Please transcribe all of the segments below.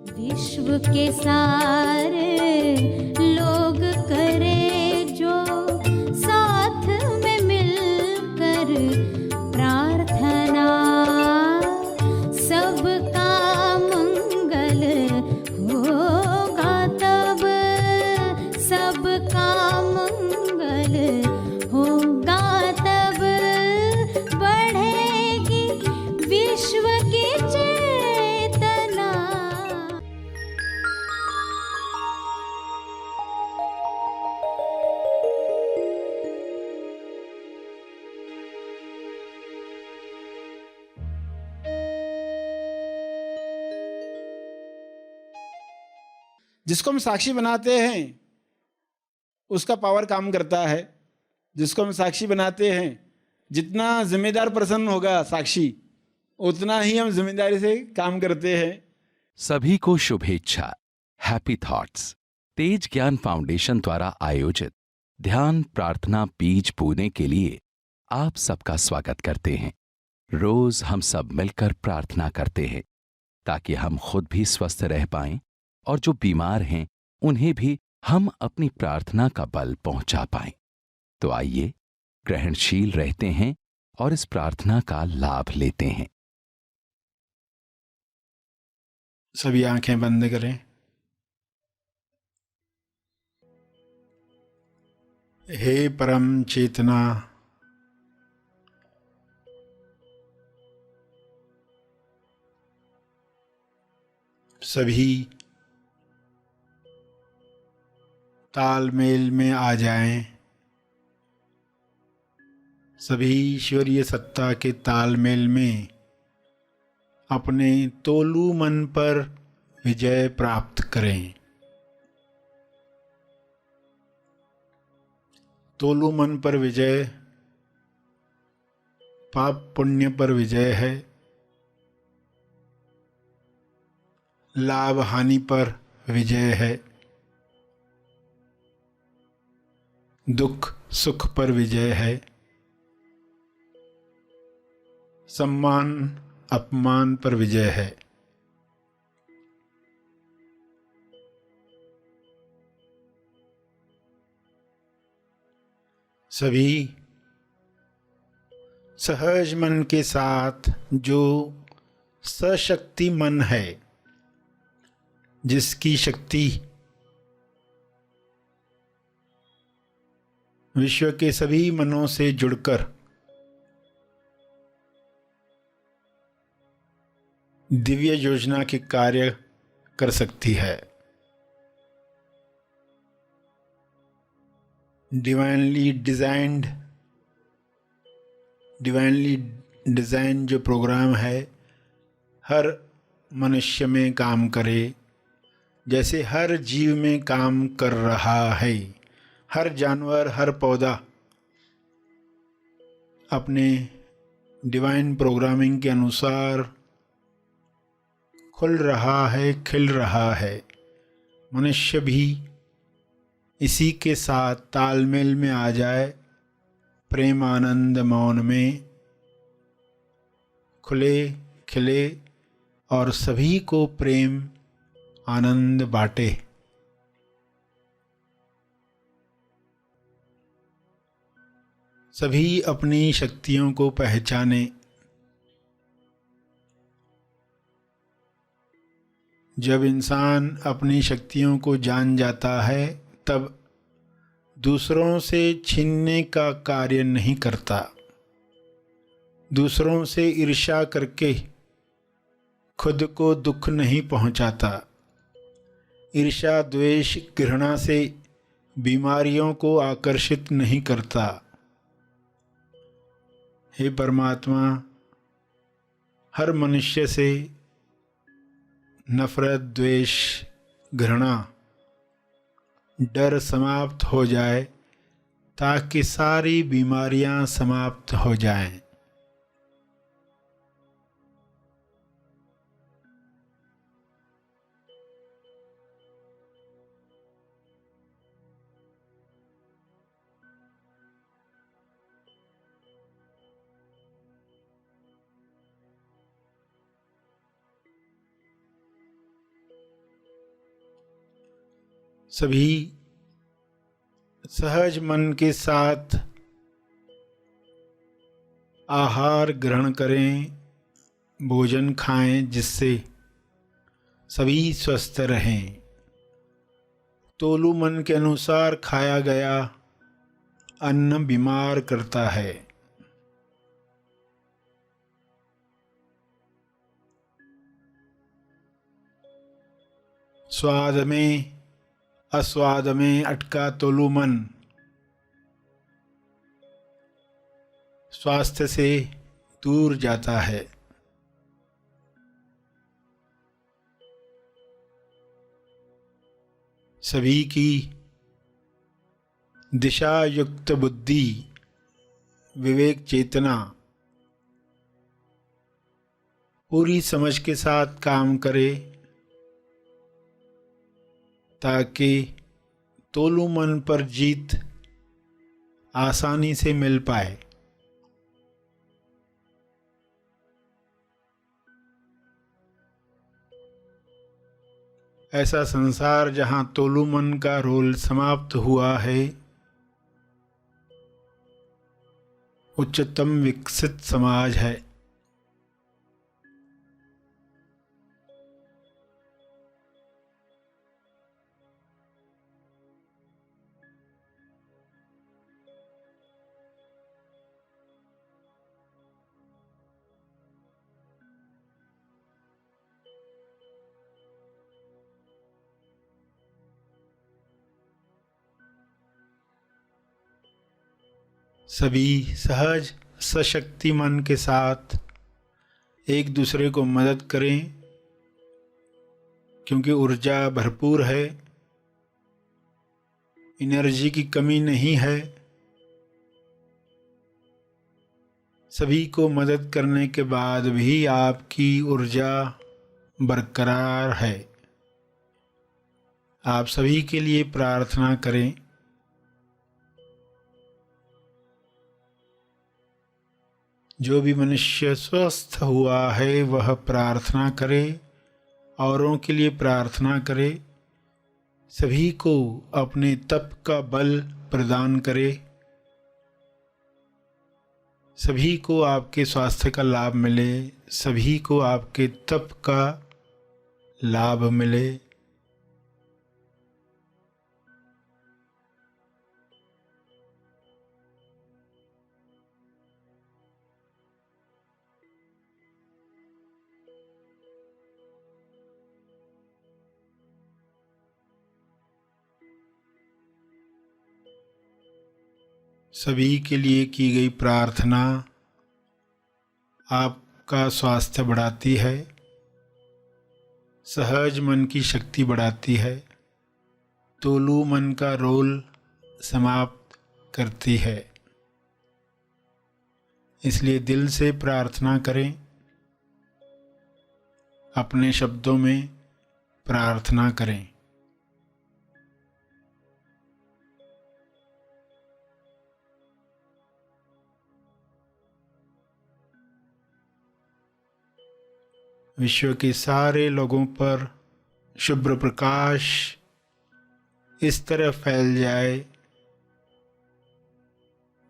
विश्व के सारे लोग करे जो साथ में मिलकर प्रार्थना, सबका मंगल होगा तब, सबका मंगल होगा तब, बढ़ेगी विश्व की चेतना। जिसको हम साक्षी बनाते हैं उसका पावर काम करता है। जिसको हम साक्षी बनाते हैं, जितना जिम्मेदार पर्सन होगा साक्षी, उतना ही हम जिम्मेदारी से काम करते हैं। सभी को शुभेच्छा। हैप्पी थॉट्स तेज ज्ञान फाउंडेशन द्वारा आयोजित ध्यान प्रार्थना बीज बोने के लिए आप सबका स्वागत करते हैं। रोज हम सब मिलकर प्रार्थना करते हैं ताकि हम खुद भी स्वस्थ रह पाएं और जो बीमार हैं उन्हें भी हम अपनी प्रार्थना का बल पहुंचा पाएं। तो आइए ग्रहणशील रहते हैं और इस प्रार्थना का लाभ लेते हैं। सभी आंखें बंद करें। हे परम चेतना, सभी तालमेल में आ जाएं। सभी ईश्वरीय सत्ता के तालमेल में अपने तोलू मन पर विजय प्राप्त करें। तोलू मन पर विजय पाप पुण्य पर विजय है, लाभ हानि पर विजय है, दुख सुख पर विजय है, सम्मान अपमान पर विजय है। सभी सहज मन के साथ जो सशक्ति मन है, जिसकी शक्ति विश्व के सभी मनों से जुड़कर दिव्य योजना के कार्य कर सकती है। डिवाइनली डिजाइन जो प्रोग्राम है हर मनुष्य में काम करे, जैसे हर जीव में काम कर रहा है। हर जानवर, हर पौधा अपने डिवाइन प्रोग्रामिंग के अनुसार खुल रहा है, खिल रहा है। मनुष्य भी इसी के साथ तालमेल में आ जाए, प्रेम आनंद मौन में खुले खिले और सभी को प्रेम आनंद बांटे। सभी अपनी शक्तियों को पहचाने। जब इंसान अपनी शक्तियों को जान जाता है तब दूसरों से छीनने का कार्य नहीं करता, दूसरों से ईर्ष्या करके खुद को दुख नहीं पहुंचाता, ईर्ष्या द्वेष घृणा से बीमारियों को आकर्षित नहीं करता। हे परमात्मा, हर मनुष्य से नफरत द्वेष घृणा डर समाप्त हो जाए ताकि सारी बीमारियां समाप्त हो जाएं। सभी सहज मन के साथ आहार ग्रहण करें, भोजन खाएं, जिससे सभी स्वस्थ रहें। तोलू मन के अनुसार खाया गया अन्न बीमार करता है। स्वाद में अस्वाद में अटका तोलू मन स्वास्थ्य से दूर जाता है। सभी की दिशा युक्त बुद्धि, विवेक चेतना पूरी समझ के साथ काम करे, ताकि तोलू मन पर जीत आसानी से मिल पाए। ऐसा संसार जहाँ तोलू मन का रोल समाप्त हुआ है, उच्चतम विकसित समाज है। सभी सहज सशक्ति मन के साथ एक दूसरे को मदद करें, क्योंकि ऊर्जा भरपूर है, एनर्जी की कमी नहीं है। सभी को मदद करने के बाद भी आपकी ऊर्जा बरकरार है। आप सभी के लिए प्रार्थना करें। जो भी मनुष्य स्वस्थ हुआ है वह प्रार्थना करे, औरों के लिए प्रार्थना करे, सभी को अपने तप का बल प्रदान करे, सभी को आपके स्वास्थ्य का लाभ मिले, सभी को आपके तप का लाभ मिले। सभी के लिए की गई प्रार्थना आपका स्वास्थ्य बढ़ाती है, सहज मन की शक्ति बढ़ाती है, तोलू मन का रोल समाप्त करती है। इसलिए दिल से प्रार्थना करें, अपने शब्दों में प्रार्थना करें। विश्व के सारे लोगों पर शुभ्र प्रकाश इस तरह फैल जाए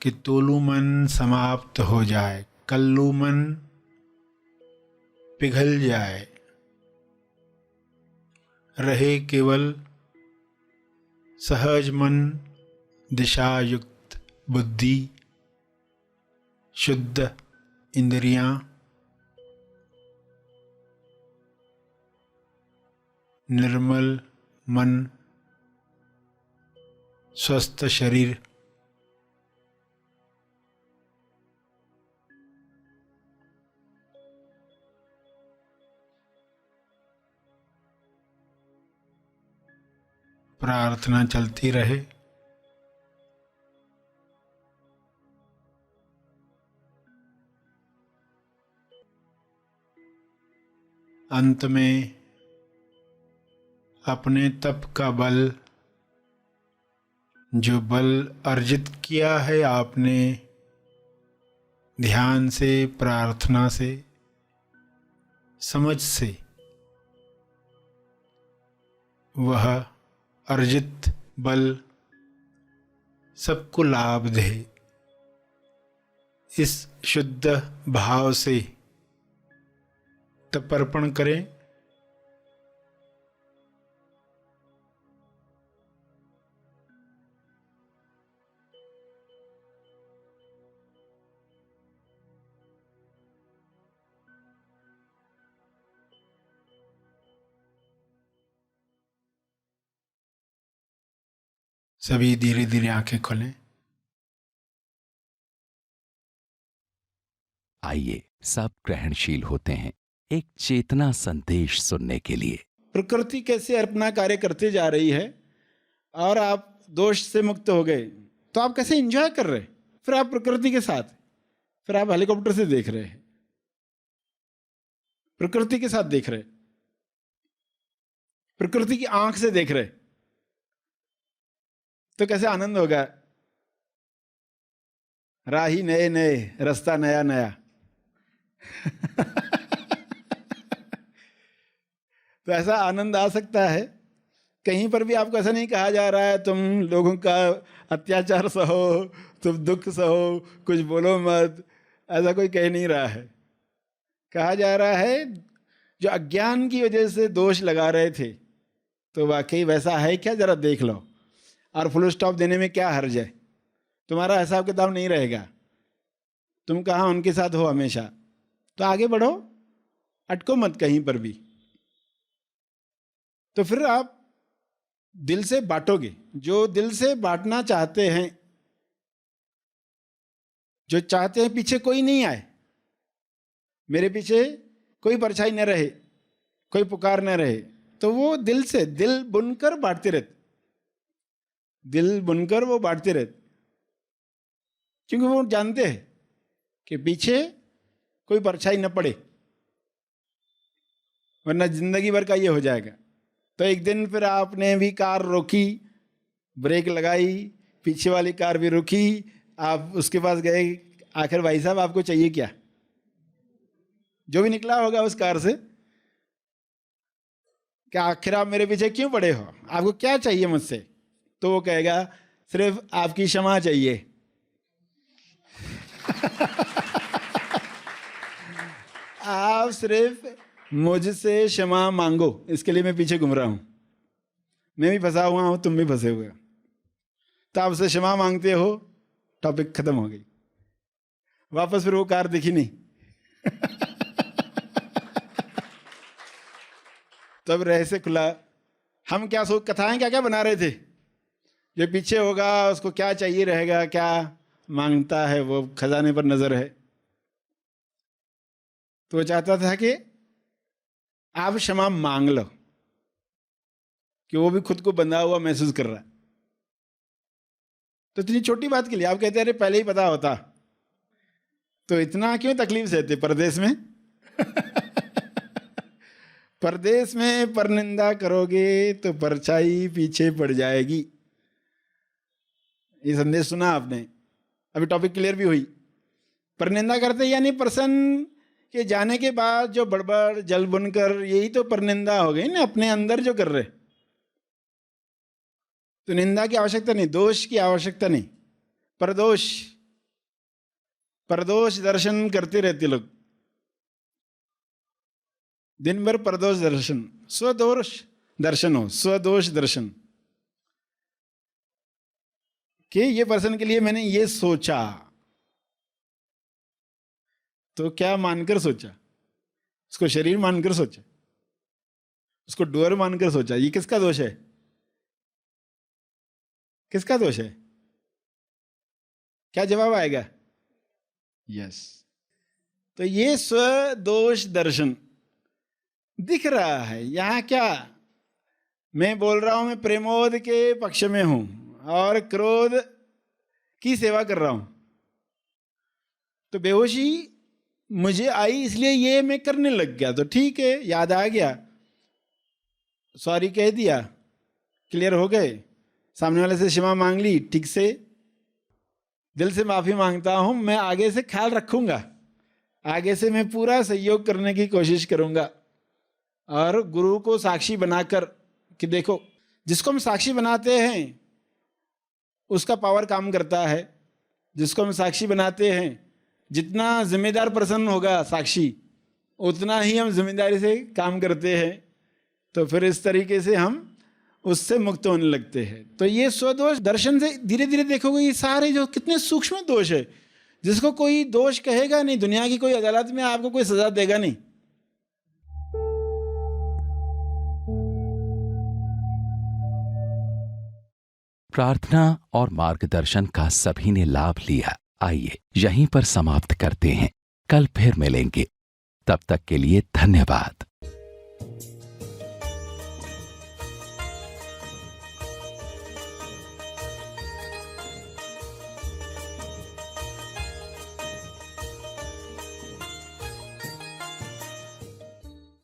कि तोलू मन समाप्त हो जाए, कल्लू मन पिघल जाए, रहे केवल सहज मन, दिशा युक्त बुद्धि, शुद्ध इंद्रियां, निर्मल मन, स्वस्थ शरीर। प्रार्थना चलती रहे। अंत में अपने तप का बल, जो बल अर्जित किया है आपने ध्यान से, प्रार्थना से, समझ से, वह अर्जित बल सबको लाभ दे। इस शुद्ध भाव से तर्पण करें। सभी धीरे धीरे आंखें खोलें। आइए सब ग्रहणशील होते हैं एक चेतना संदेश सुनने के लिए। प्रकृति कैसे अपना कार्य करते जा रही है और आप दोष से मुक्त हो गए, तो आप कैसे एंजॉय कर रहे, फिर आप प्रकृति के साथ, फिर आप हेलीकॉप्टर से देख रहे हैं, प्रकृति के साथ देख रहे, प्रकृति की आंख से देख रहे, तो कैसे आनंद होगा। राही नए नए, रास्ता नया नया। तो ऐसा आनंद आ सकता है। कहीं पर भी आपको ऐसा नहीं कहा जा रहा है तुम लोगों का अत्याचार सहो, तुम दुख सहो, कुछ बोलो मत, ऐसा कोई कह नहीं रहा है। कहा जा रहा है जो अज्ञान की वजह से दोष लगा रहे थे, तो वाकई वैसा है क्या, जरा देख लो। और फुल स्टॉप देने में क्या हर्ज है, तुम्हारा हिसाब किताब नहीं रहेगा। तुम कहाँ उनके साथ हो हमेशा, तो आगे बढ़ो, अटको मत कहीं पर भी। तो फिर आप दिल से बांटोगे। जो दिल से बांटना चाहते हैं, जो चाहते हैं पीछे कोई नहीं आए, मेरे पीछे कोई परछाई न रहे, कोई पुकार न रहे, तो वो दिल से, दिल बुनकर बांटते रहते, दिल बुनकर वो बांटते रहते, क्योंकि वो जानते हैं कि पीछे कोई परछाई न पड़े, वरना जिंदगी भर का ये हो जाएगा। तो एक दिन फिर आपने भी कार रोकी, ब्रेक लगाई, पीछे वाली कार भी रुकी, आप उसके पास गए, आखिर भाई साहब आपको चाहिए क्या, जो भी निकला होगा उस कार से, क्या आखिर आप मेरे पीछे क्यों पड़े हो, आपको क्या चाहिए मुझसे, तो वो कहेगा सिर्फ आपकी क्षमा चाहिए। आप सिर्फ मुझसे क्षमा मांगो, इसके लिए मैं पीछे घूम रहा हूं, मैं भी फंसा हुआ हूं, तुम भी फंसे हुए हो, तो आपसे क्षमा मांगते हो, टॉपिक खत्म हो गई। वापस फिर वो कार दिखी नहीं। तब रह से खुला। हम क्या सोच, कथाएं क्या क्या बना रहे थे, जो पीछे होगा उसको क्या चाहिए रहेगा, क्या मांगता है, वो खजाने पर नजर है। तो वो चाहता था कि आप क्षमा मांग लो, कि वो भी खुद को बंधा हुआ महसूस कर रहा है। तो इतनी छोटी बात के लिए आप कहते हैं अरे पहले ही पता होता, तो इतना क्यों तकलीफ सहते परदेश में। परदेश में परनिंदा करोगे तो परछाई पीछे पड़ जाएगी। ये संदेश सुना आपने, अभी टॉपिक क्लियर भी हुई। परनिंदा करते यानी पर्सन के जाने के बाद जो बड़बड़ जल बुनकर, यही तो परनिंदा हो गई ना, अपने अंदर जो कर रहे। तो निंदा की आवश्यकता नहीं, दोष की आवश्यकता नहीं, परदोष, परदोष दर्शन करते रहते लोग दिन भर, परदोष दर्शन, स्वदोष दर्शन हो, स्वदोष दर्शन, कि ये पर्सन के लिए मैंने ये सोचा, तो क्या मानकर सोचा, उसको शरीर मानकर सोचा, उसको डोर मानकर सोचा, ये किसका दोष है, किसका दोष है, क्या जवाब आएगा, यस। तो ये स्वदोष दर्शन दिख रहा है यहां। क्या मैं बोल रहा हूं, मैं प्रेमोद के पक्ष में हूं और क्रोध की सेवा कर रहा हूं, तो बेहोशी मुझे आई इसलिए ये मैं करने लग गया, तो ठीक है, याद आ गया, सॉरी कह दिया, क्लियर हो गए, सामने वाले से क्षमा मांग ली, ठीक से दिल से माफी मांगता हूं, मैं आगे से ख्याल रखूंगा, आगे से मैं पूरा सहयोग करने की कोशिश करूंगा, और गुरु को साक्षी बनाकर कि देखो जिसको हम साक्षी बनाते हैं उसका पावर काम करता है। जिसको हम साक्षी बनाते हैं, जितना जिम्मेदार पर्सन होगा साक्षी, उतना ही हम जिम्मेदारी से काम करते हैं। तो फिर इस तरीके से हम उससे मुक्त होने लगते हैं। तो ये स्वदोष दर्शन से धीरे धीरे देखोगे ये सारे जो कितने सूक्ष्म दोष है, जिसको कोई दोष कहेगा नहीं, दुनिया की कोई अदालत में आपको कोई सजा देगा नहीं। प्रार्थना और मार्गदर्शन का सभी ने लाभ लिया। आइए यहीं पर समाप्त करते हैं, कल फिर मिलेंगे। तब तक के लिए धन्यवाद।